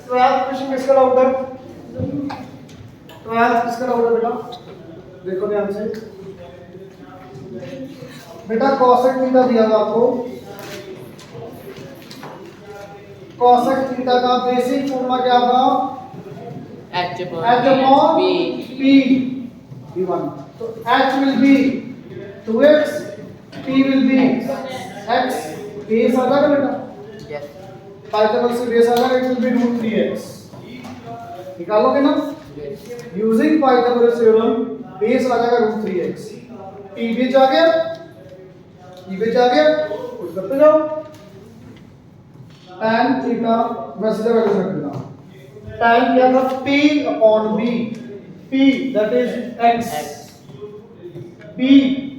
12th question किसका doubt है? 12th किसका डाउट है बेटा? देखो ध्यान से बेटा, cosec थीटा दिया हुआ आपको। cosec थीटा का बेसिक फॉर्मूला क्या था? h upon p v1। तो h will be 2x, p will be x। Base आ जाएगा बेटा, yes पाइथागोरस से बेस आ जाएगा, it will be root 3x। निकालोगे ना? यूजिंग पाइथागोरस थ्योरम बेस आ जाएगा root 3x। p भी आ गया, कुछ करते जाओ। tan थीटा वैसे तो वैसे रख देना। tan क्या था? p upon b, p that is x, b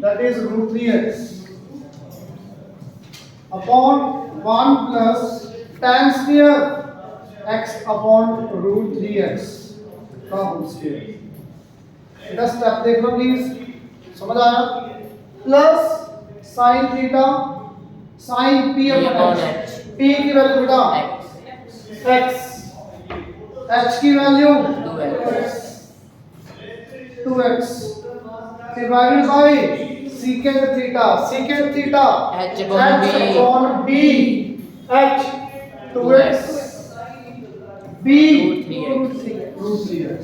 that is root 3x upon 1 plus tan square x upon root 3x का होल स्क्वायर। बेटा स्टेप देख लो प्लीज, समझ आया? Plus sin theta sin p upon h, p की value बेटा x, h की value 2x divided by secant theta h upon b h 2x b root 3x।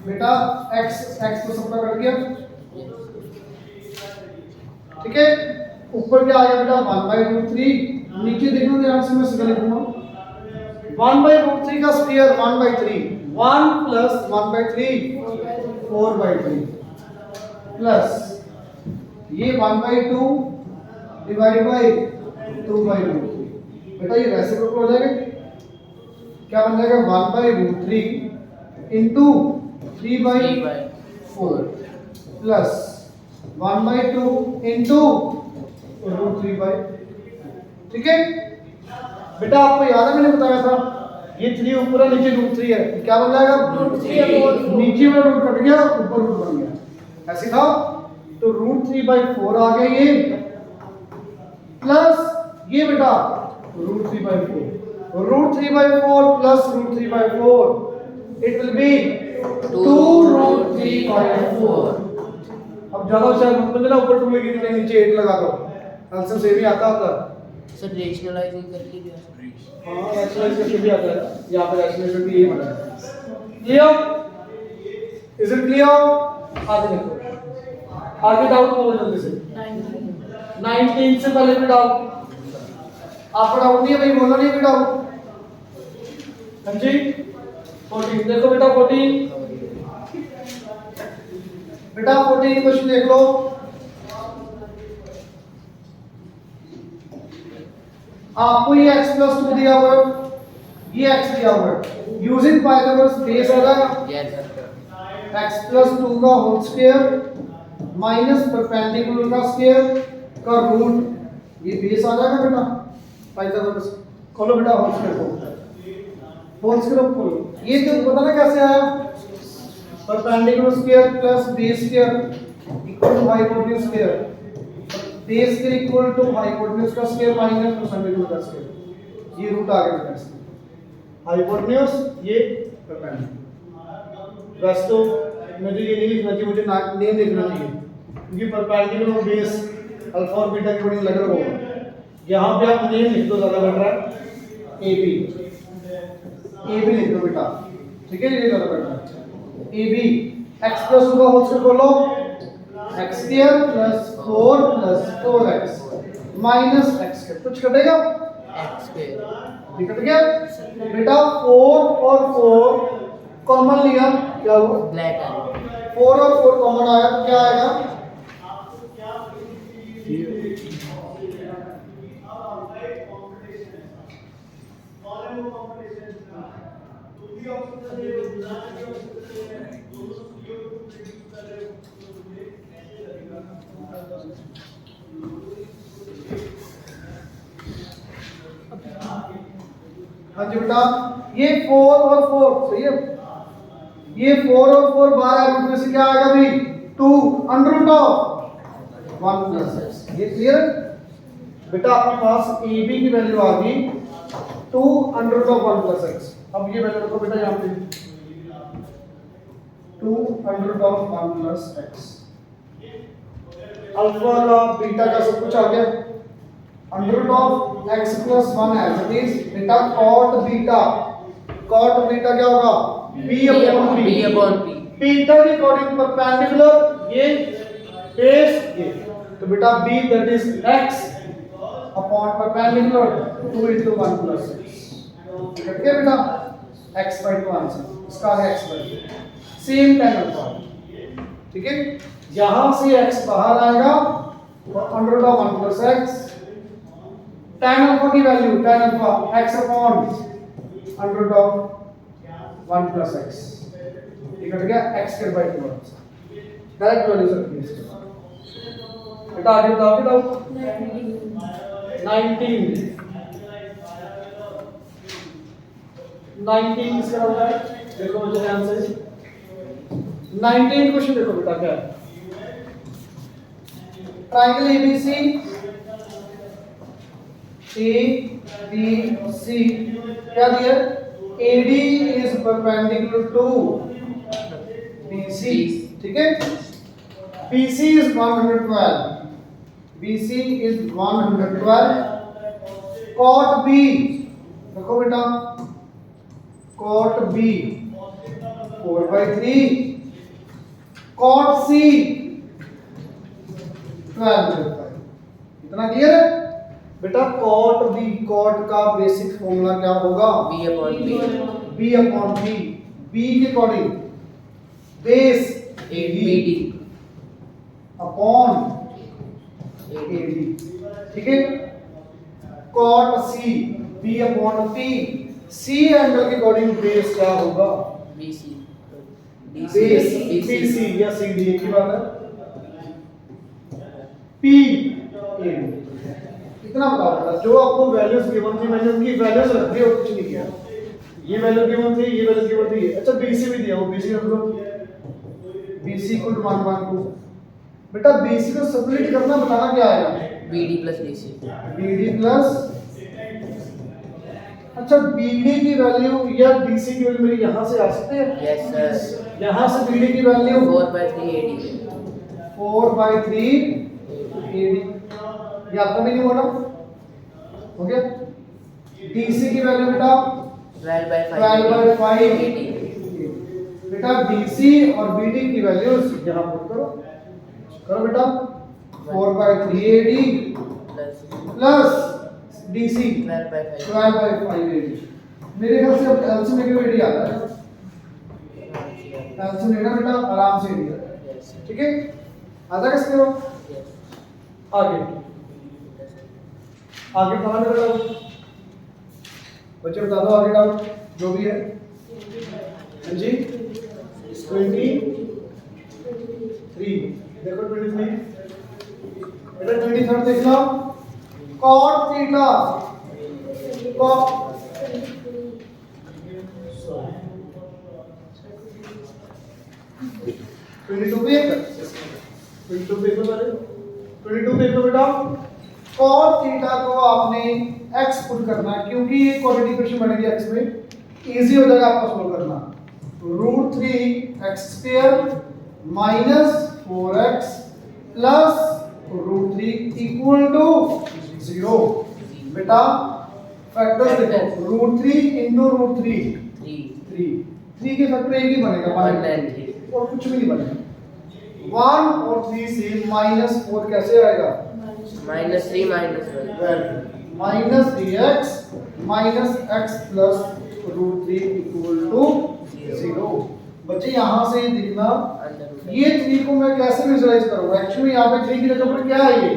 बेटा x तो सबका कट गया, ठीक है। ऊपर क्या आ गया बेटा? 1/√3। नीचे देखना ध्यान से, मैं सीधा लिखूंगा 1/√3 का स्क्वायर 1/3, 1 प्लस 1/3 4/3 प्लस ये 1/2 डिवाइड बाय 2/√3। बेटा ये वैसे को हो जाएगा, क्या बन जाएगा? 1/√3 इंटू 3/4 प्लस 1/2 इंटू √3/, ठीक है बेटा। आपको याद है मैंने बताया था ये 3 ऊपर है, नीचे √3 है, क्या बन जाएगा? नीचे वाला रूट कट गया, ऊपर रूट बन गया, ऐसे था। तो √3/4 आ गया ये, प्लस ये बेटा √3/4 प्लस √3/4 इट विल बी 2√3/4। अब ज्यादा शायद मत ना, ऊपर 2 लगी थी, नीचे 8 लगा दो, आंसर सेम ही आता होता। सर रेशनलाइजिंग करके भी हाँ रैशनलाइज करके भी आता है, यहाँ पे रैशनलाइज भी यही बना है। क्लियर? Is it clear? आगे देखो, आगे डाउट बोलो जल्दी से। 19 से पहले भी डाउट, आपका डाउट नहीं है भाई, बोलना नहीं है डाउट। हाँ जी 14 देखो बेटा, 14 बेटा 14 क्वेश्चन देख लो। आपको ये x + 2 दिया हुआ है, ये x दिया हुआ है, यूजिंग पाइथागोरस बेस आ जाएगा yes x + 2 का होल स्क्वायर माइनस परपेंडिकुलर का स्क्वायर का रूट, ये बेस आ जाएगा बेटा पाइथागोरस। खोलो बेटा होल स्क्वायर को, होल स्क्वायर खोलो। ये तो पता ना कैसे आया? Perpendicular square plus base square equal to hypotenuse square, base square equal to hypotenuse का स्क्वायर माइनस परपेंडिकुलर का स्क्वायर, ये रूट आ गया बेटा। हाइपोटेन्यूज ये परपेंडिकुलर। बस तो मुझे ये नहीं लिखना चाहिए, मुझे नेम लिखना चाहिए, क्योंकि परपेंडिकुलर और बेस अल्फा और बीटा के बड़ी लग रहा होगा। यहाँ पे आप नेम लिख दो, ज्यादा बेटर है। ए बी लिख दो बेटा, ठीक है, ये ज्यादा बेटर है। ए बी x + 2 का होल स्क्वायर बोलो, x square plus 4 plus 4x minus x square, कुछ कटेगा? x स्क्वायर ये कट गया बेटा। 4 और 4 कॉमन लिया, क्या हुआ? ब्लैक है 4 और 4 कॉमन आया तो क्या आएगा? हाँ जी बेटा, ये 4 और 4 सही है, ये 4 और 4 12 रूट में से क्या आएगा भी? 2 under root of 1 plus x। ये क्लियर बेटा? आपके पास ए बी की वैल्यू आ गई 2 under root of 1 plus x. अब ये वैल्यू रखो बेटा यहाँ पे 2 under root of 1 plus x. Alpha का बीटा का सब कुछ आ गया। Under root of x plus 1 as it is बेटा कॉट बीटा क्या होगा b upon B upon P। Beta के अकॉर्डिंग परपेंडिकुलर ये बेस ये तो बेटा b that is x upon perpendicular 2 into 1 plus x cut गया बेटा x by 2 आंसर इसका है x by 2 सेम tan अल्फा। ठीक है यहां से x बाहर आएगा और under root of 1 plus x tan अल्फा की वैल्यू tan अल्फा x upon under root of 1 plus x ये कट गया x square by 2 direct value सकती है इसकी। बेटा आगे बताओ 19 इसका होगा देखो मुझे ध्यान से 19 क्वेश्चन देखो बेटा क्या है ट्रायंगल ABC क्या दिया AD is perpendicular to BC ठीक है BC is 112 cot B देखो बेटा cot B 4/3 cot C 12/5 इतना क्लियर है बेटा cot B cot का बेसिक फॉर्मूला क्या होगा B upon P। B upon B B के according base BD upon AD ठीक है cot C B upon P C angle के अकॉर्डिंग बेस क्या होगा BC बेस BC या CD एक ही बात है P AD इतना बताओ बेटा जो आपको वैल्यूज गिवन थी मैंने उनकी वैल्यूज रख दी और कुछ नहीं किया ये वैल्यू गिवन थी ये वैल्यू गिवन थी अच्छा BC भी दिया वो BC रख लो BC को 112 बेटा BC को सब्स्टिट्यूट करना बताना क्या आएगा BD plus DC। BD plus अच्छा BD की वैल्यू या DC की वैल्यू मेरी यहां से आ सकते हैं Yes sir। यहां से BD की वैल्यू 4/3 AD। 4/3 AD ये आपका भी नहीं हुआ ना हो गया DC की वैल्यू बेटा 12/5 AD बेटा DC और BD की वैल्यूज यहां पुट करो बेटा 4/3 AD प्लस DC 12/5 AD मेरे ख्याल से अब एलसीएम लेके AD आता है एलसीएम लेना बेटा आराम से AD आता है ठीक है आता है किसके बाद आगे कहां पे डालो बच्चे बता दो आगे डालो जो भी है हाँ जी 23 देखो 23 बेटा 23 देख लो cot थीटा बेटा cot थीटा को आपने x पुट करना है क्योंकि ये क्वाड्रेटिक इक्वेशन बनेगी x में इजी हो जाएगा आपको सोल्व करना √3x² minus 4x plus √3 equal to 0 बेटा फैक्टर्स देखो √3 into √3 3 के फैक्टर एक ही बनेगा 1 और कुछ भी नहीं बनेगा 1 और 3 से -4 कैसे आएगा -3 -1 minus 3x minus x plus √3 equal to 0 बच्चे यहाँ से दिखना ये 3 को मैं कैसे विजुलाइज करूंगा एक्चुअली यहाँ पे 3 की जगह पर क्या है ये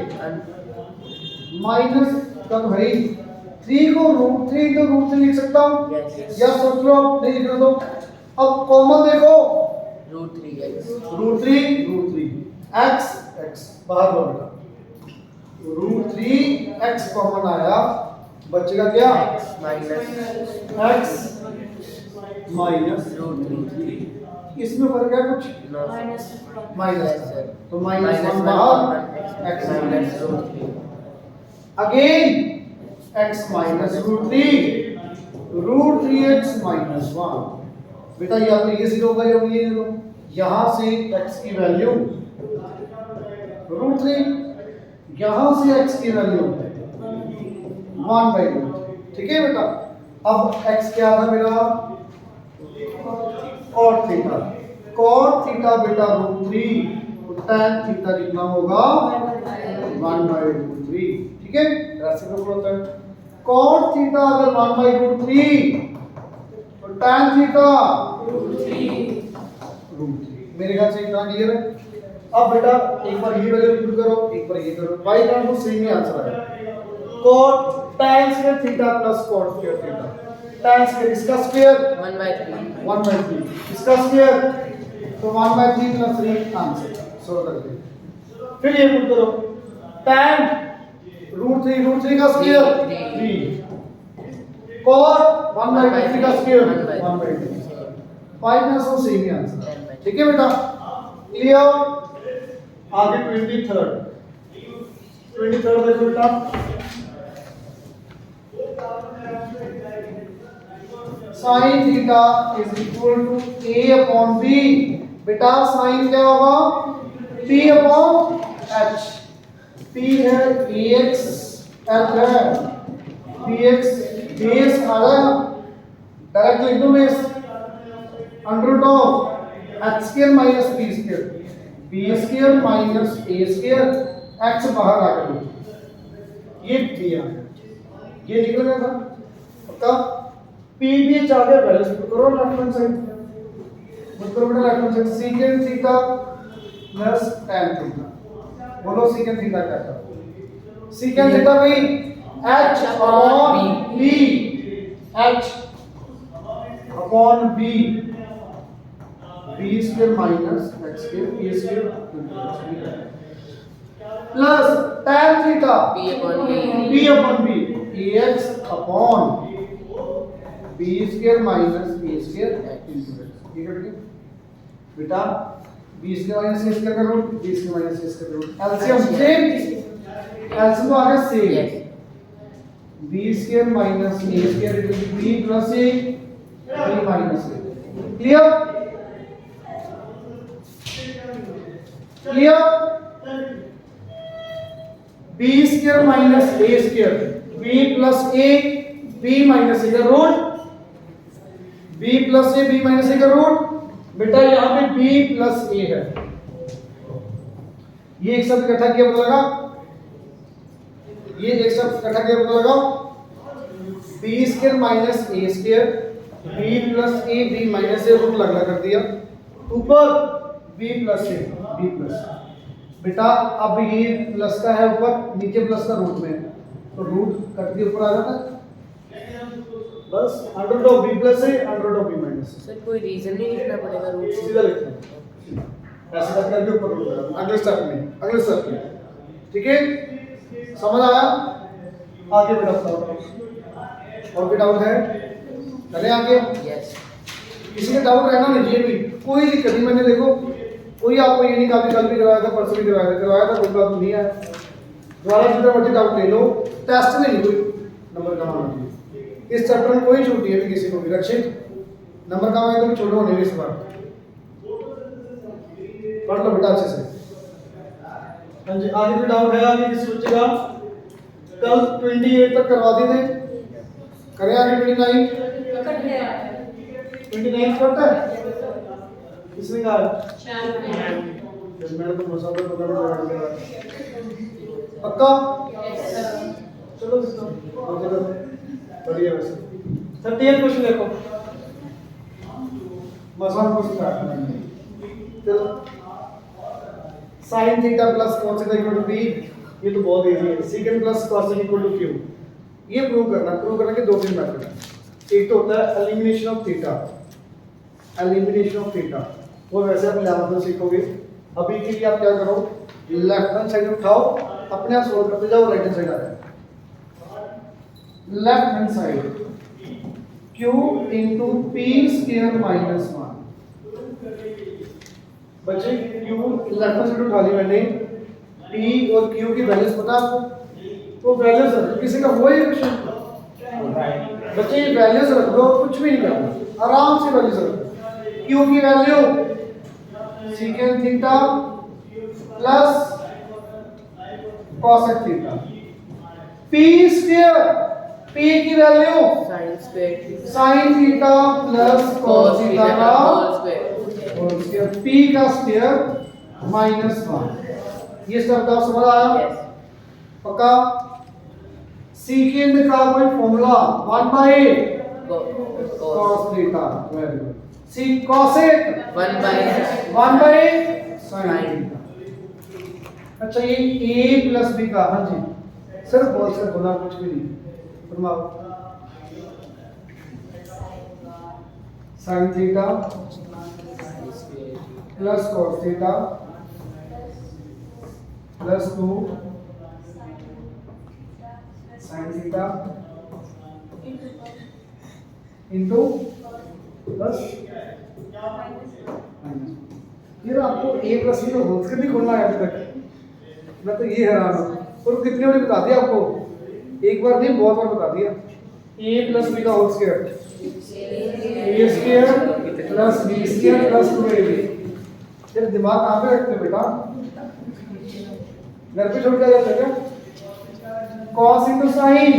माइनस का तो भाई 3 को √3 into √3 लिख सकता हूँ या सोच लो नहीं लिख रहा तो अब कॉमन देखो √3 x बाहर लो बेटा √3x कॉमन आया बचेगा क्या x माइनस √3 इसमें फर्क है कुछ माइनस तो -1 बाहर x minus √3 again x minus root three x minus one. बेटा या तो ये जीरो होगा या ये जीरो। यहां से x की वैल्यू रूट थ्री, यहां से x की वैल्यू 1/रूट। ठीक है बेटा। अब x क्या था मेरा cot थीटा। cot थीटा बेटा रूट थ्री, tan थीटा कितना होगा 1/√3। ठीक है, रेसिप्रोकल होता है। cot थीटा अगर 1/√3 तो tan थीटा √3। मेरे ख्याल से इतना क्लियर है। अब बेटा एक बार ये वैल्यू पुट करो, एक बार ये करो, बाई चांस तो सेम ही आंसर आएगा। cot tan square theta plus cot square theta, tan square इसका स्क्वायर 1/3, इसका स्क्वायर तो 1/3 प्लस 3 आंसर। सो कर दे। फिर ये पुट करो, tan √3 का स्क्वायर 3, cot 1/3 का स्क्वायर 1/3। फाइव में सो सेम ही आंसर। ठीक है बेटा, क्लियर। आगे 23rd देखो बेटा। Sine theta is equal to a upon b। बेटा साइन क्या होगा p अपॉन h। p है ax, h है bx, बेस आ जाएगा, डायरेक्ट लिख दो base under root of h square minus b square, b square minus a square, x बाहर आ गया, ये दिया, ये निकल गया था पक्का। p भी आ गया, बैलेंस करो लेफ्ट हैंड साइड, मत करो बेटा left hand side. Secant theta plus tan theta, बोलो सीकेंट थीटा क्या था? सीकेंट थीटा भाई h upon b, h upon b, b square minus x square, a square plus tan theta p upon b, ax upon b square minus a square into x। ठीक है बेटा, b square minus a square का root, b square minus a square का root, LCM same, LCM आ गया same, b square minus a square into b plus a, b minus a। Clear clear. b square minus a square, b plus a, b minus a का root, b plus a, b minus a का root. बेटा यहाँ पे b plus a है, ये एक साथ इकट्ठा किया पता लगा, ये एक साथ इकट्ठा किया पता लगा, b square minus a square, b plus a, b minus a, root लग कर दिया, ऊपर b plus a, b plus. बेटा अब ये प्लस का है ऊपर, नीचे प्लस का रूट में, तो रूट कट के ऊपर आ जाता है, बस under root of b plus है, under root of b minus है। सर कोई रीजन नहीं लिखना पड़ेगा रूट से, सीधा लिखना है, ऐसे करके ऊपर रूट लगा अगले स्टेप में, अगले स्टेप में। ठीक है, समझ आया? आगे बढ़ा और भी डाउट है? चले आगे। यस किसी का डाउट रहना नहीं चाहिए भी, कोई दिक्कत नहीं। मैंने देखो कोई आपको ये नहीं कहा कल भी करवाया था, परसों भी करवाया था, कोई बात नहीं है। दोबारा जितना मर्जी डाउट ले लो, टेस्ट में नहीं कोई नंबर कमाना चाहिए। इस चैप्टर में कोई छूट नहीं है किसी को भी, रक्षित नंबर कमाए तो भी छोड़ो होने इस बार। पढ़ लो बेटा अच्छे से। हाँ जी, आगे भी डाउट है आगे किसी बच्चे का? कल 28 तक करवा दी थे, करें आगे 29 करता है किसने कहा? मैंने तो मसाला पक्का। चलो बढ़िया। वैसे 30 क्वेश्चन देखो, मसाला को चलो sin theta plus cos theta equal to b, ये तो बहुत इजी है। secant plus cos equal to q, ये प्रूव करने के दो तीन मेथड है। एक तो होता है elimination of theta, elimination of theta, वो वैसे आप 11th में सीखोगे। अभी के लिए आप क्या करो, लेफ्ट हैंड साइड उठाओ, अपने आप सोल्व करते जाओ, राइट हैंड साइड आ जाए। Left hand side q into p square minus 1। बच्चे q लेफ्ट हैंड साइड उठा ली मैंने, p और q की वैल्यूज पता आपको, वो वैल्यूज किसी का वो ही क्वेश्चन बच्चे ये वैल्यूज रख दो, कुछ भी नहीं करना, आराम से वैल्यूज रख दो। क्यू की value secant theta plus cosec theta. P square, P की value sine square sine theta plus cos theta का whole square. Whole square. P का स्क्वायर माइनस 1। ये सब का समझ आया? यस पक्का? सीकेंड का कोई formula 1 by cos cos theta, very good. सी cosec 1 by 1 by sin theta. अच्छा ये a प्लस b का, हाँ जी सिर्फ बोल से बोला, कुछ भी नहीं फरमाओ। sin theta plus cos theta plus 2 sin theta into plus ये आपको a प्लस b का होल स्क्वायर नहीं खोलना है अभी तक। मैं तो ये हैरान हूँ, और कितने बार बता दिया आपको, एक बार नहीं बहुत बार बता दिया। a प्लस b का whole square a square plus b square plus 2ab। तेरे दिमाग कहाँ पे रखते हो बेटा, घर पे छोड़ के आ जाते हैं क्या? cos into sine,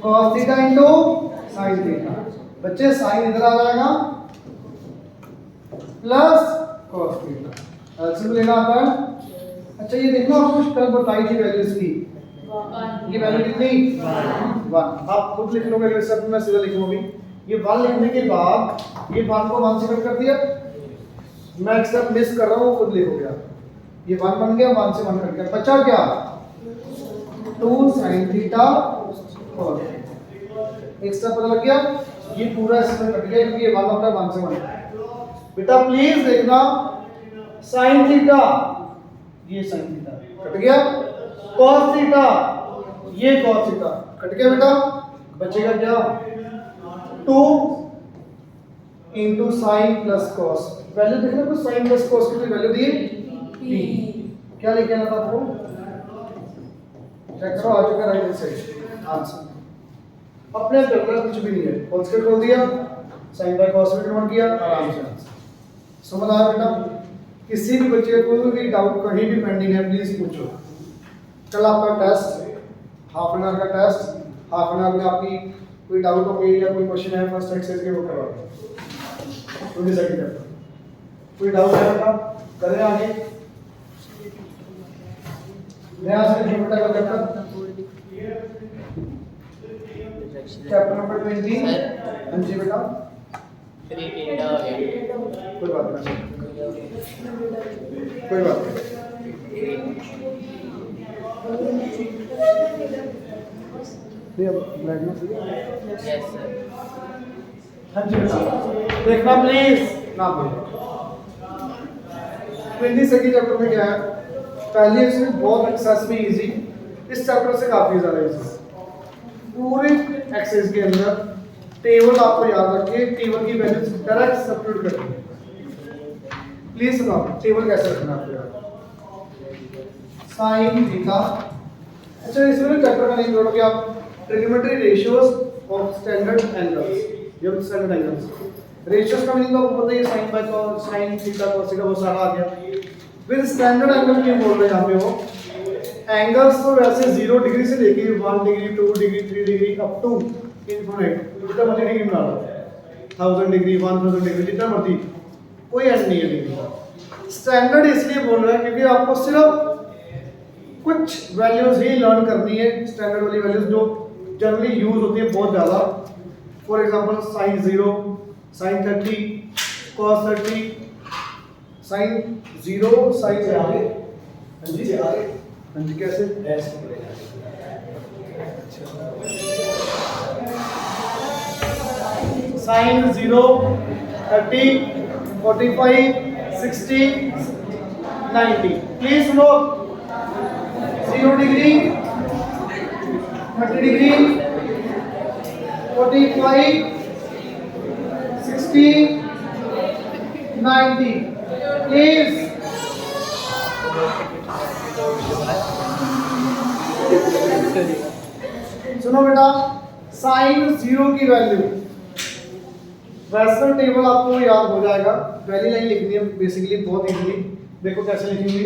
cos theta into sine theta. बच्चे साइन इधर आ जाएगा प्लस cos थीटा। एलसीएम लेना आता है। अच्छा ये देखना, आपको कल बताई थी वैल्यूज की, ये वैल्यू कितनी 1। आप खुद लिख लोगे, वैसे अब मैं सीधा लिखूंगा भी। ये 1 लिखने के बाद ये 1 को 1 से कट कर दिया, मैं एक स्टेप मिस कर रहा हूँ, खुद लिखोगे आप। ये 1 बन गया, 1 से 1 कट गया, बचा क्या 2 sin थीटा cos। एक स्टेप पता लग गया, ये पूरा इसमें कट गया क्योंकि ये 1 होता है 1 से 1। बेटा प्लीज देखना, sin थीटा ये sin थीटा कट गया, cos थीटा ये cos थीटा कट गया बेटा, बचेगा क्या 2 into sine plus cos. Value देखना, तो साइन प्लस कॉस की वैल्यू दी p। क्या लिखे आना था आपको, चेक करो आ चुका राइट साइड आंसर। अपने करना कुछ भी नहीं है, होल स्क्वायर खोल दिया, साइन बाय कॉस में कन्वर्ट किया, आराम से आंसर। समझ आया बेटा? किसी भी बच्चे को कोई डाउट कहीं भी पेंडिंग है प्लीज पूछो। कल आपका टेस्ट हाफ एन आवर का टेस्ट, हाफ एन आवर में आपकी कोई डाउट हो गई या कोई क्वेश्चन है फर्स्ट एक्सरसाइज के वो करवा दो। तो सेकंड चैप्टर कोई डाउट है बेटा करें आगे। नया से बेटा का चैप्टर नंबर 20। हाँ जी बेटा, 3 थीटा हो गया। कोई बात नहीं, कोई बात नहीं। अब ब्राइटनेस यस सर। हाँ जी बेटा देखना प्लीज ना बोलो। 20 सेकंड चैप्टर में क्या है, पहले इसमें बहुत एक्सेस में इजी, इस चैप्टर से काफी ज्यादा इजी। पूरे एक्सेस के अंदर टेबल आपको याद रखिए, टेबल की वैल्यूज डायरेक्ट सब्स्टिट्यूट करनी है। प्लीज सुनो टेबल कैसे रखना है आपको याद। साइन थीटा, अच्छा इसमें चैप्टर का नेम जोड़ोगे आप, trigonometry ratios of standard angles. ये स्टैंडर्ड एंगल्स रेशियोज का मीनिंग आपको पता ही है, sine by cos, sine theta cos theta वो सारा आ गया। विद स्टैंडर्ड एंगल क्यों बोल रहे हैं यहाँ पे, वो एंगल्स तो वैसे 0 डिग्री से लेके 1 degree 2 degree 3 degree up to infinite, जितना मर्जी डिग्री बना लो, 1000 डिग्री 1000 डिग्री जितना मर्जी, कोई एंड नहीं है डिग्री का। स्टैंडर्ड इसलिए बोल रहे हैं क्योंकि आपको सिर्फ कुछ वैल्यूज ही लर्न करनी है, स्टैंडर्ड वाली वैल्यूज जो जनरली यूज होती है बहुत ज़्यादा। For example sine 0, sine 30, cos 30, sine 0, sine से आगे। हाँ जी हाँ जी कैसे साइन 0, 30, 45, 60, 90। प्लीज सुनो, 0 डिग्री, 30 डिग्री, 45, 60, 90। प्लीज सुनो बेटा, साइन 0 की वैल्यू, वैसे टेबल आपको याद हो जाएगा, पहली लाइन लिखनी है बेसिकली बहुत इजीली। देखो कैसे लिखेंगे,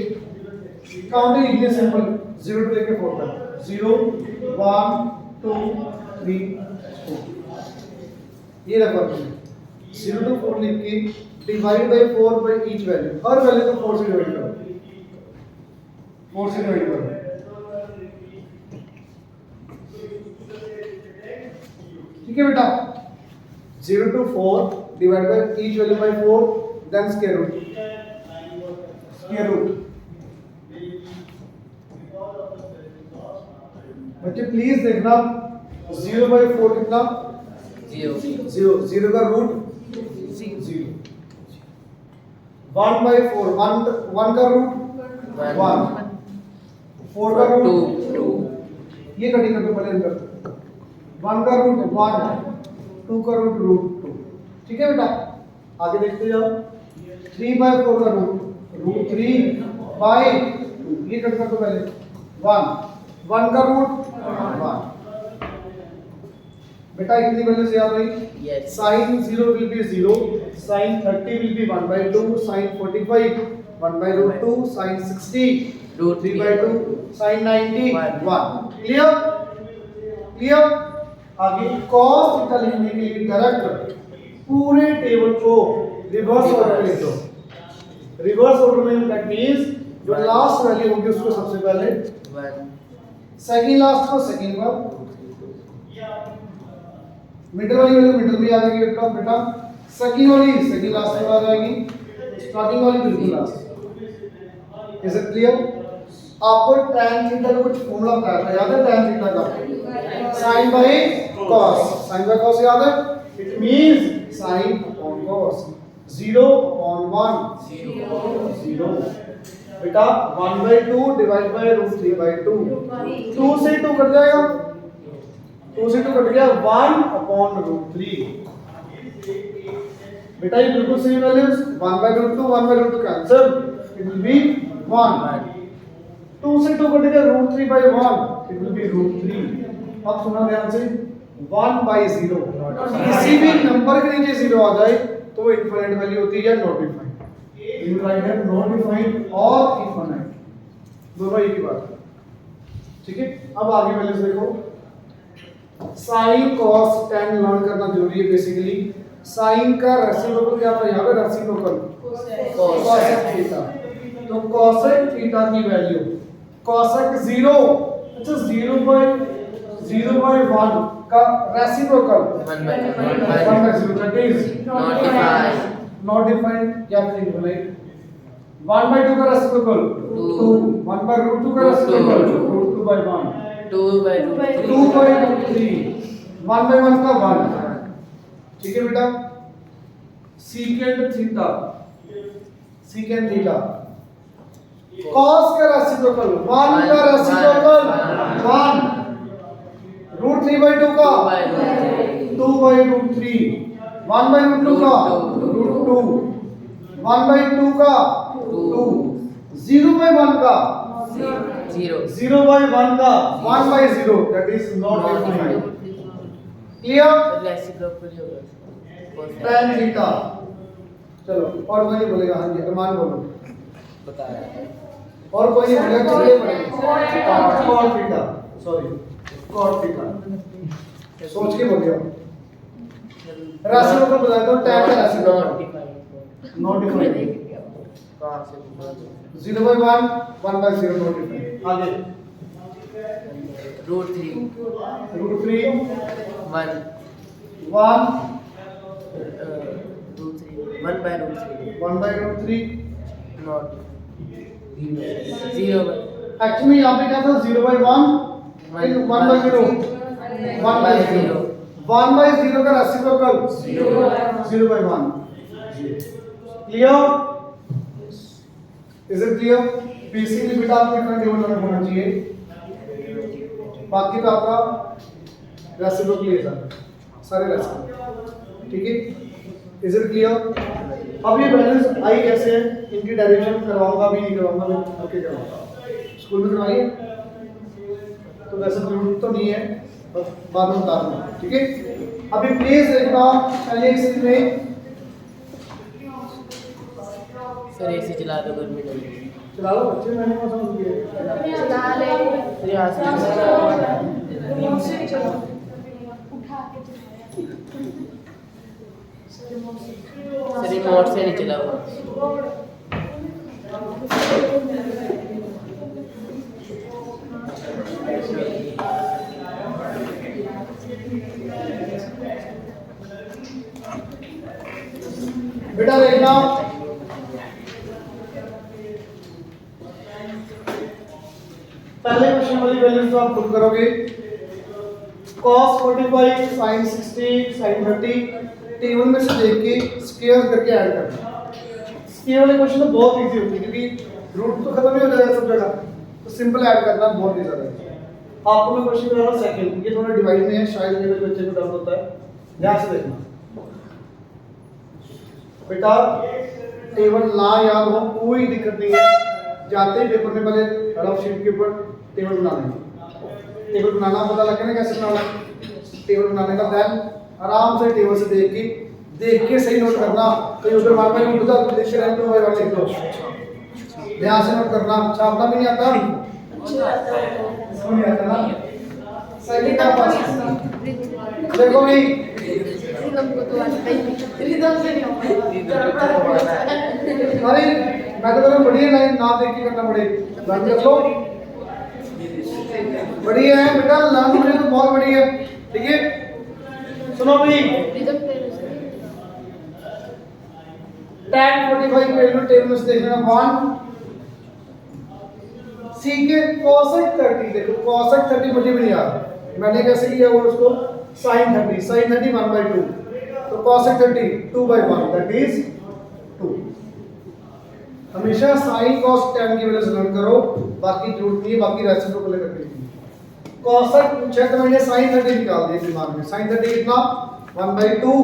काउंटिंग लिखनी है सिंपल, 0 टू लेके 4 तक, 0 1 2 3 4, ये रखो 0 टू 4 लिख के divide by 4 by each value, her value को 4 से डिवाइड करो, 4 से डिवाइड करो। ठीक है बेटा, 0 to 4 divided by each value by 4, then square root, square root। बच्चे प्लीज देखना, 0 by 4 कितना, 0, 0 का रूट 0, 1 by 4, 1 का रूट 1, 4 का रूट 2, ये कटिंग करके पहले अंदर, 1 का रूट 1, 2 का रूट 2। ठीक है बेटा, आगे देखते जाओ, 3 by 4 का रूट 3 by 2, ये कट कर दो पहले, 1 का रूट 1। बेटा इतनी वैल्यू से याद रही, sine 0 will be 0, sine 30 will be 1 by 2, sine 45 1 by root 2, sine 60 root 3 by 2, sine 90 1। Clear clear. आगे cos थीटा लिखने के लिए डायरेक्ट पूरे टेबल को रिवर्स ऑर्डर में लिख दो। रिवर्स ऑर्डर में दैट मींस जो लास्ट वैल्यू होगी उसको सबसे पहले 1, सेकंड लास्ट को सेकंड पर, मिडिल वाली वैल्यू मिडिल में आ जाएगी बेटा, सेकंड वाली सेकंड लास्ट में आ जाएगी, स्टार्टिंग वाली बिल्कुल लास्ट। Is it clear? आपको tan थीटा का कुछ फॉर्मूला बताया था, याद है tan थीटा का? sin बाय cos, sin बाय cos याद है? It means sin upon cos, 0 upon 1 0। बेटा 1 by 2 divide by root 3 by 2, 2 से 2 कट जाएगा, 2 से 2 कट गया, 1 upon रूट 3। बेटा ये बिल्कुल same values, 1 by root 2 1 by root 2 cancel, it will be 1। 2 से 2 कट गया, root 3 by 1, it will be root 3। अब सुना ध्यान से, 1 by 0, किसी भी नंबर के नीचे 0 आ जाए तो वो इनफाइनाइट वैल्यू होती है या नॉट डिफाइंड। यू राइट है नॉट डिफाइंड और इनफाइनाइट, दोनों एक ही बात है। ठीक है, अब आगे वैल्यूज देखो, साइन cos tan लर्न करना जरूरी है बेसिकली। साइन का रेसिप्रोकल क्या था, यहां पे रेसिप्रोकल cosec थीटा, तो cosec थीटा की वैल्यू cosec 0, अच्छा 0 by 1 का reciprocal 1 by 0, that is not defined. क्या इनफाइनाइट? 1 by 2 का रेसिप्रोकल 2, 1 by रूट 2 का reciprocal root 2 by 1, 2 by root 3, 1 by 1 का 1। ठीक है बेटा, secant थीटा cos का रेसिप्रोकल 1 का रेसिप्रोकल 1, रूट 3 by 2 का 2 by रूट 3, 1 by रूट 2 का रूट 2, 1 by 2 का 2, 0 by 1 का 0 by 1 का 1 by 0, that is not defined. Clear? tan theta. चलो और कोई नहीं बोलेगा, हाँ जी अरमान बोलो, बता रहा है और कोई नहीं बोलेगा, चलिए पढ़ेंगे। cot theta, sorry cot theta, सोच के बोलिए। रेसिप्रोकल बताया तो tan का reciprocal not defined, 0 by 1 1 by 0 not defined. आगे root 3 1 root 3 1 by root 3 1 by root 3 not 0 actually यहाँ पे क्या था, 0 by 1 1 by 0, 1 by 0, 1 by 0 का reciprocal 0 by 1। Clear? Is it clear? Basically बेटा आपको इतना टेबल नंबर होना चाहिए, बाकी तो आपका रेसिप्रोकल ही है सारे रेसिप्रोकल। ठीक है, इज इट क्लियर? अब ये वैल्यूज आई कैसे हैं, इनकी डेरिवेशन करवाऊंगा भी नहीं करवाऊंगा, मैं करके करवाऊंगा। स्कूल में करवाइए तो वैसे जरूरत तो नहीं है, बाद में बता दूंगा, ठीक है। अभी प्लीज देखना पहले एक्सरसाइज में सर एसी चला दो, गर्मी लग रही है। चला लो बच्चे, मैंने कौन समझ गया चला ले यहाँ से रिमोट से चलो उठा के सर रिमोट से नहीं चला हुआ। बेटा देखना पहले क्वेश्चन वाली वैल्यूज तो आप खुद करोगे। cos 45 sin 60 sin 30 टेबल में से देख के स्क्वायर करके ऐड करना। स्क्वायर वाले क्वेश्चन तो बहुत इजी होती है क्योंकि रूट तो खत्म ही हो जाएगा सब जगह, तो सिंपल ऐड करना बहुत ही ज्यादा है। आपको मैं क्वेश्चन बता रहा हूं सेकंड, ये थोड़ा डिवाइड में है, शायद ये बच्चे को डाउट होता है, ध्यान से देखना बेटा। टेबल ना याद हो कोई दिक्कत नहीं है, जाते ही पेपर में पहले रफ शीट के ऊपर टेबल बना लेंगे। टेबल बनाना पता लगे ना कैसे बनाना, टेबल बनाने का ध्यान आराम से टेबल से देख के सही नोट करना। कहीं उधर मान में उधर देखिए रैंक में होगा लिख दो, ध्यान से नोट करना। छापना भी नहीं आता, नहीं आता ना सही का पास देखो भी रिदम को तो आज रिदम से नहीं हो पाएगा। अरे मैं तो बोला बढ़िया लाइन ना देख के करना पड़ेगा, लर्न कर लो। बढ़िया है बेटा, लर्न मुझे तो बहुत बढ़िया है, ठीक है। सुनो भाई रिदम पे tan 45 वैल्यू टेबल से देखना 1 secant cosec 30। देखो cosec 30 मुझे भी नहीं याद, मैंने कैसे किया वो उसको sin 30 1/2, तो cosec 30 2/1 दैट इज 2। हमेशा sin cos tan की वैल्यू से लर्न करो, बाकी जरूरत नहीं है, बाकी रेसिप्रोकल करके cosec पूछा तो मैंने sin 30 निकाल दिया दिमाग में। sin 30 कितना 1/2,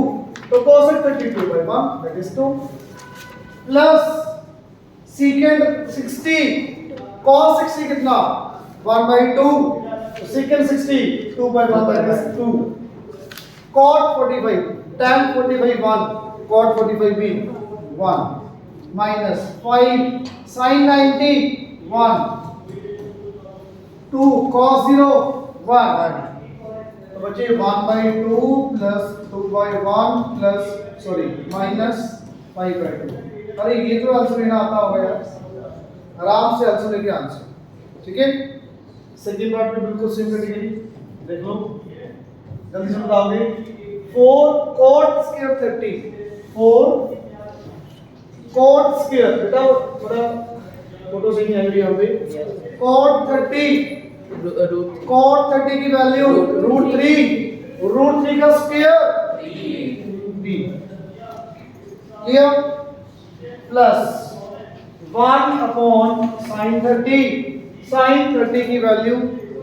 तो cosec 30 2/1 that is 2 plus secant 60 cos 60 कितना 1/2, तो secant 60 2/1 that is 2। cot 45 tan 45 1 cot 45 भी 1 minus 5 sin 90 1 2 cos 0 1, तो बचे 1/2 प्लस 2/1 प्लस सॉरी माइनस 5/2। अरे ये तो आंसर लेना आता होगा यार, आराम से आंसर लेके आंसर, ठीक है। सेकंड पार्ट में बिल्कुल सेम कैटेगरी देख लो, जल्दी से बताओगे। 4 cot square 30 4 cot square बेटा थोड़ा फोटो से नहीं आई यहाँ पे। cot 30 cot 30 की वैल्यू √3 का स्क्वायर 3 क्लियर, प्लस 1 sin 30 की वैल्यू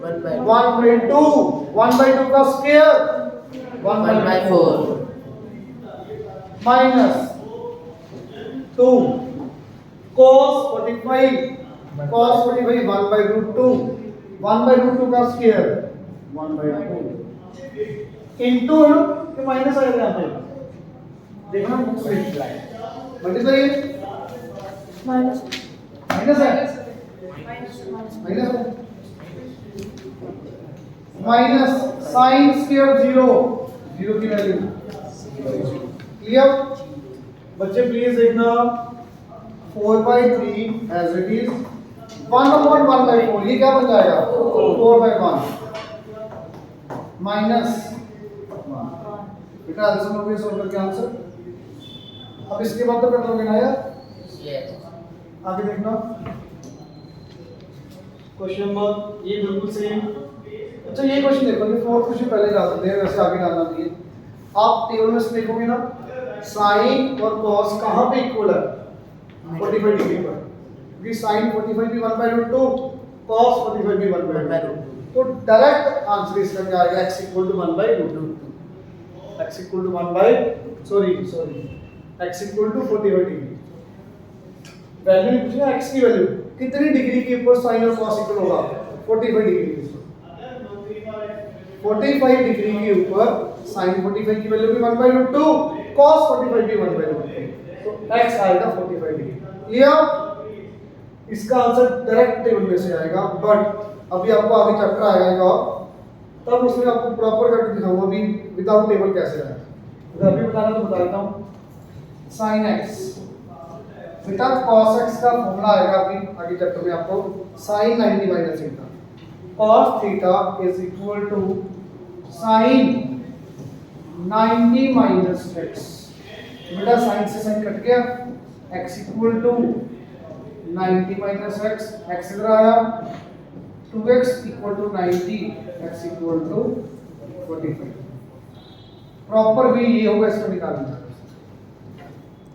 1/2 का स्क्वायर 1/4 माइनस 2 cos 45 1/2 का स्क्वायर 1/2 इनटू ये माइनस आएगा यहाँ पे, देखना मल्टीप्लाई माइनस माइनस है माइनस sin स्क्वायर 0 की वैल्यू क्लियर। बच्चे प्लीज देखना 4/3 एज इट इज 1/1/4 ये क्या बन जाएगा 4/1 माइनस बेटा आंसर लोगे सॉल्व करके आंसर। अब इसके बाद तो कर लोगे ना यार, आगे देखना क्वेश्चन नंबर ये बिल्कुल सेम। अच्छा ये क्वेश्चन देखो, ये फोर्थ क्वेश्चन पहले डाल देते हैं, वैसे आगे डालना नहीं है। आप टेबल में से देखोगे ना साइन और कॉस कहां पे इक्वल है 45 डिग्री पर, क्योंकि साइन 45 भी 1/2 cos 45 भी 1/2, तो डायरेक्ट आंसर इसका क्या आएगा x = 1/2 x = 45 डिग्री। वैल्यू पूछना x की वैल्यू कितनी डिग्री के ऊपर साइन और cos इक्वल होगा 45 डिग्री। 45 डिग्री के ऊपर sin 45 की वैल्यू भी 1/√2, cos 45 भी 1/√2, तो x आएगा 45 डिग्री। क्लियर? इसका आंसर डायरेक्ट टेबल में से आएगा, बट अभी आपको आगे चैप्टर आएगा तब उसमें आपको प्रॉपर करके दिखाऊंगा अभी विदाउट टेबल कैसे आएगा। अगर अभी बताना तो बता देता हूँ। sin x बेटा cos x का फॉर्मूला आएगा अभी आगे चैप्टर में आपको, sin 90 minus theta, cos theta is equal to sin 90 minus x। बेटा sin से sin कट गया, x equal to 90 minus x, x इधर आया 2x equal to 90, x equal to 45। Proper भी ये होगा, इसको निकालना।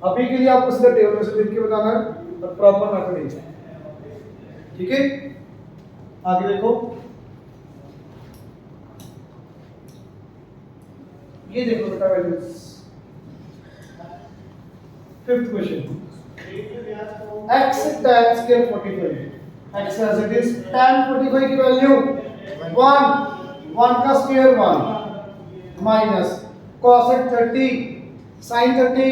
अभी के लिए आपको सीधा टेबल में से लिख के बताना है और प्रॉपर मेथड है, ठीक है? आगे देखो, ये देखो बेटा values. Fifth question, x tan square 45, x as it is tan 45 की वैल्यू 1 का square 1 minus cosec 30 sin 30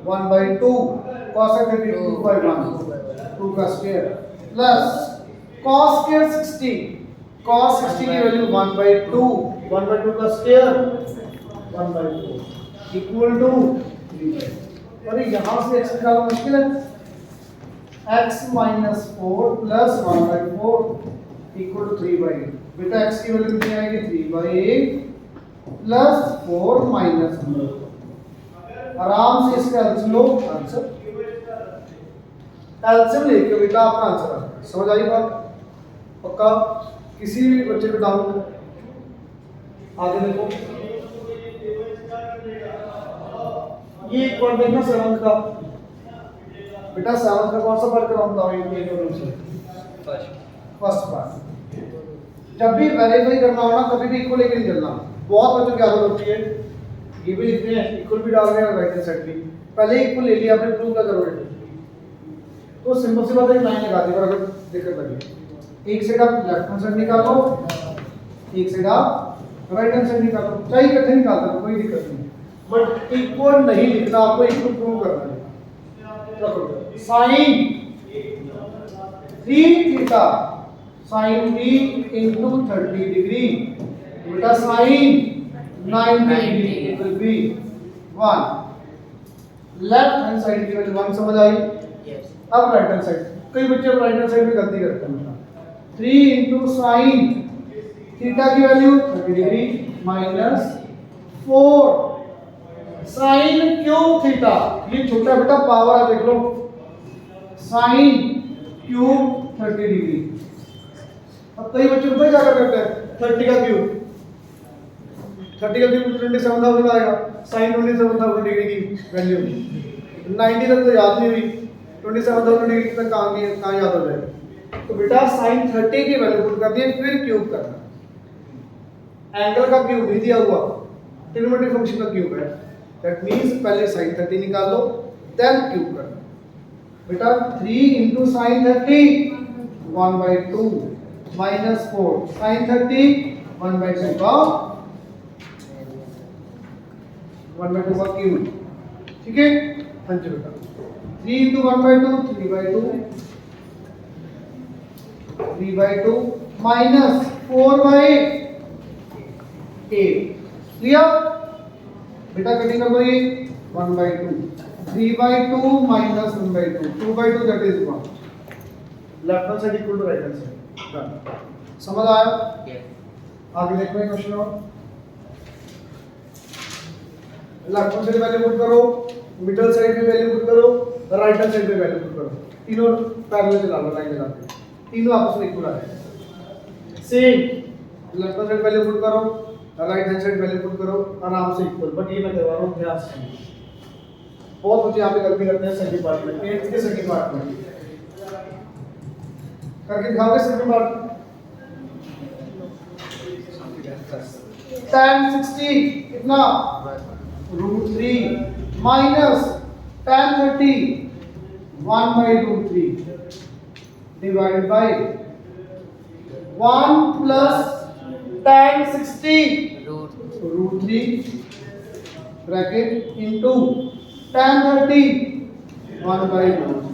1/2 cosec 30 2/1 2 का square plus cos square 60 cos 60 की वैल्यू 1/2 का स्क्वायर 1/4 इक्वल टू 3। और यहाँ से x निकालना मुश्किल है, x minus 4 plus 1/4 equal to 3/8। बेटा x की वैल्यू कितनी आएगी 3/8 प्लस 4 माइनस 1। आराम से इसका एलसीएम लो, आंसर एलसीएम लेके बेटा आपका आंसर आ जाएगा। समझ आई बात? पक्का? किसी भी बच्चे को डाउट? आगे देखो, ये एक पढ़ देखना 7th का। बेटा 7th का कौन सा पढ़ कर बताओ, ये दोनों से फर्स्ट पार्ट। जब भी वेरीफाई करना हो ना, कभी भी इक्वल लेके नहीं चलना। बहुत बच्चों की आदत होती है ये भी लिख रहे हैं, इक्वल भी डाल रहे हैं और राइट हैंड साइड भी, पहले इक्वल ले लिया आपने, प्रूव क्या करोगे? तो सिंपल सी बात है, लाइन लगा दी। पर अगर दिक्कत लगी, एक साइड आप लेफ्ट हैंड साइड निकालो, एक साइड आप राइट हैंड साइड निकालो, चाहे इकट्ठे निकाल दो, कोई दिक्कत नहीं, बट इक्वल नहीं लिखना, आपको इक्वल प्रूव करना है। रखो sine 3 theta sine 3 into 30 degree, बेटा sine 90 degree it will be 1। Left hand side की वैल्यू 1 समझ आई? यस। अब राइट हैंड साइड, कई बच्चे राइट हैंड साइड में गलती करते हैं। 3 इनटू साइन थीटा की value 30 degree minus 4 sine cube theta, ये छोटा बेटा पावर है, देख लो, साइन क्यूब 30 डिग्री। अब कई बच्चे पता क्या करते हैं, 30 का क्यूब 27,000 आएगा, साइन 27,000 डिग्री की वैल्यू 90 तक तो याद नहीं हुई, 27,000 डिग्री तक कहाँ याद हो जाएगा? तो बेटा साइन 30 की वैल्यू पुट कर दिए, फिर क्यूब करना। एंगल का क्यूब नहीं दिया हुआ, ट्रिग्नोमेट्रिक फंक्शन का क्यूब है, दैट मींस पहले sin 30 निकाल लो, देन क्यूब करना। बेटा 3 इनटू sin 30 1/2 माइनस 4 sin 30 1/2 का 1/2 का क्यूब, ठीक है? हाँ जी बेटा 3 इनटू 1/2 3/2 माइनस 4/8 क्लियर? बेटा कटिंग कर दो, ये 1/2 3/2 माइनस 1/2 2/2 that is 1। Left hand side equal to right hand side, done. समझ आया? आगे देखो ये क्वेश्चन और left hand side value put करो, मिडिल साइड में वैल्यू पुट करो, राइट हैंड साइड में वैल्यू पुट करो, तीनों पैरेलल चला लो, लाइन लगा के तीनों आपस में इक्वल आ जाए। Same left hand side value put करो, right hand side value put करो, आराम से इक्वल। बट ये मैं करवा रहा हूँ ध्यान से, बहुत बच्चे यहाँ पे गलती करते हैं सेकंड पार्ट में, 8th के सेकंड पार्ट में करके दिखाओगे। सेकंड पार्ट tan 60 कितना √3 minus tan 30 1/√3 divided by 1 plus tan 60 root √3 bracket into tan 30 1/2।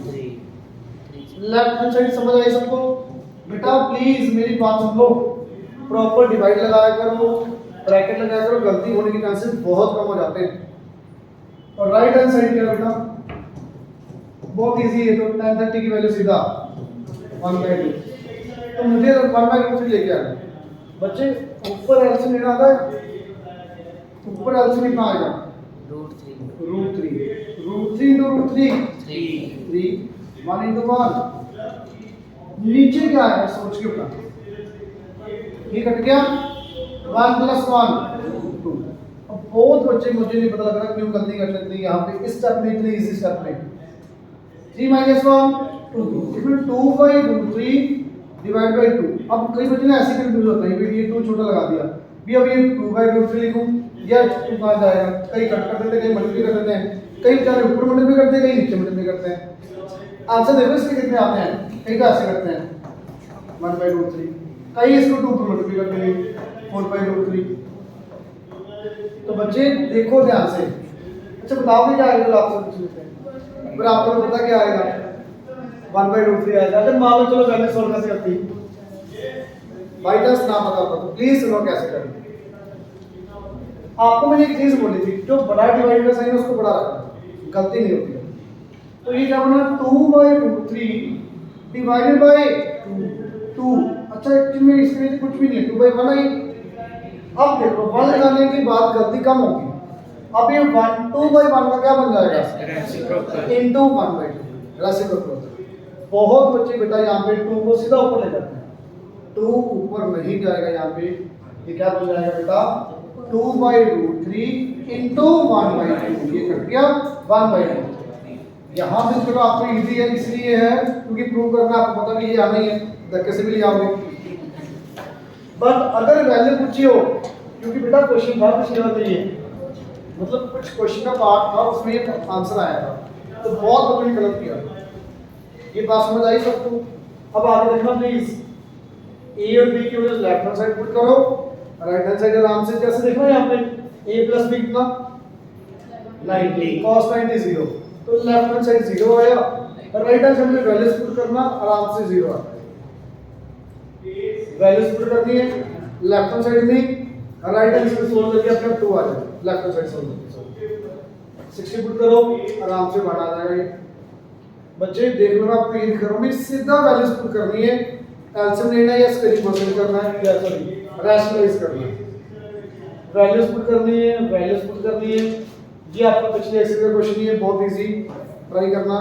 Left hand side समझ आई सबको? बेटा प्लीज मेरी बात सुन लो, प्रॉपर डिवाइड लगाया करो, ब्रैकेट लगाया करो, गलती होने के चांसेस बहुत कम हो जाते हैं। और राइट हैंड साइड क्या बेटा? बहुत इजी है, तो tan 30 की वैल्यू सीधा 1/2। तो मुझे 1/2 से लेके आना बच्चे। ऊपर एलसीएम लेना आता है, ऊपर एलसीएम कितना आएगा? √3 into √3 3 1 into 1। नीचे क्या आएगा सोच के बता। ये कट गया 1 + 1 2। अब बहुत बच्चे मुझे नहीं पता लग रहा क्यों गलती कर लेते हैं यहाँ पे इस स्टेप में, इतने इजी स्टेप में। 3 - 1 2 इसमें 2/√3 डिवाइड बाय 2। अब कई बच्चे ना ऐसे कंफ्यूज होता है, ये 2 छोटा लगा दिया भी, अब ये 2/√3 लिखूं या 2 कहाँ जाएगा? कई कट कर देते, कई मल्टीप्लाई कर देते हैं, कई बेचारे ऊपर मल्टीप्लाई करते हैं, कई नीचे मल्टीप्लाई करते हैं। आंसर देखो इसके कितने आते हैं। कई का ऐसे करते हैं 1/√3, कई इसको 2 पर मल्टीप्लाई करते हैं 4/√3। तो बच्चे देखो ध्यान से। अच्छा बताओ क्या आएगा? आपसे पूछ लेते हैं, फिर आपको पता क्या आएगा? 1/√3 आएगा। अगर मान लो चलो वैल्यू सॉल्व कैसे करती बाई चांस ना पता होता तो प्लीज सुनो कैसे करें। आपको मैंने एक चीज बोली थी, जो बड़ा डिवाइड का साइन है उसको बड़ा रखना, गलती नहीं होती है। तो ये क्या बना 2/√3 डिवाइडेड बाय 2। अच्छा एक्चुअली में इसके लिए कुछ भी नहीं है, 2/1 है। अब देखो 1 लगाने के बाद गलती कम होगी। अब ये 2/1 का क्या बन जाएगा? Into 1/2 reciprocal. बहुत बच्चे बेटा यहाँ पे 2 को सीधा ऊपर ले जाते हैं, 2 ऊपर नहीं जाएगा यहाँ पे। ये क्या बन जाएगा बेटा? 2/√3 इनटू 1/2। ये कट गया 1/2। यहाँ पे चलो आपको इजी है, इसलिए है क्योंकि प्रूव करना आपको पता भी ये आना ही है, धक्के से भी ले आओगे। बट अगर वैल्यू पूछी हो, क्योंकि बेटा क्वेश्चन था पिछले वाले ये, मतलब कुछ क्वेश्चन का पार्ट था उसमें ये आंसर आया था, तो बहुत बच्चों ने गलत किया। ये बात समझ आई सबको? अब आगे देखना प्लीज। ए और बी की वजह लेफ्ट हैंड साइड पुट करो, राइट हैंड साइड आराम से कैसे देखना यहाँ पे a + b कितना 90 cos 90 0। तो लेफ्ट हैंड साइड 0 आया, राइट हैंड साइड में वैल्यूज पुट करना, आराम से 0 आता है। वैल्यूज पुट करनी है लेफ्ट हैंड साइड में, राइट हैंड साइड सोल्व करके अपना 2 आ जाएगा। लेफ्ट हैंड साइड सोल्व करके 60 पुट करो, आराम से 1 आ जाएगा। ये बच्चे देख लो ना, आपको ये दिख रहा हूं, सीधा वैल्यूज पुट करनी है, एलसीएम लेना है या स्क्वेयरिंग परसेंट करना है या सॉरी रैशनलाइज करना है। वैल्यूज पुट करनी है, वैल्यूज पुट करनी है। ये आपका पिछले एक्सरसाइज का क्वेश्चन ही है, बहुत इजी, ट्राई करना।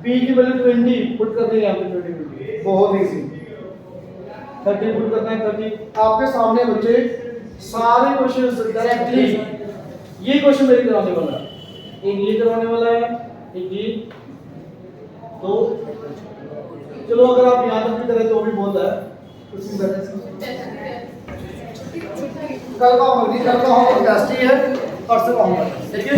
p की वैल्यू 20 पुट करनी है यहाँ पे 20 बहुत इजी। 30 पुट करना है 30। आपके सामने बच्चे सारे क्वेश्चन डायरेक्टली ये क्वेश्चन मेरी कराने वाला है, एक ये करवाने वाला है, एक ये। तो चलो अगर आप यहाँ तक भी करें तो भी बहुत है। उसी तरह से कल का होमवर्क टेस्ट ही है, परसों का होमवर्क, ठीक है।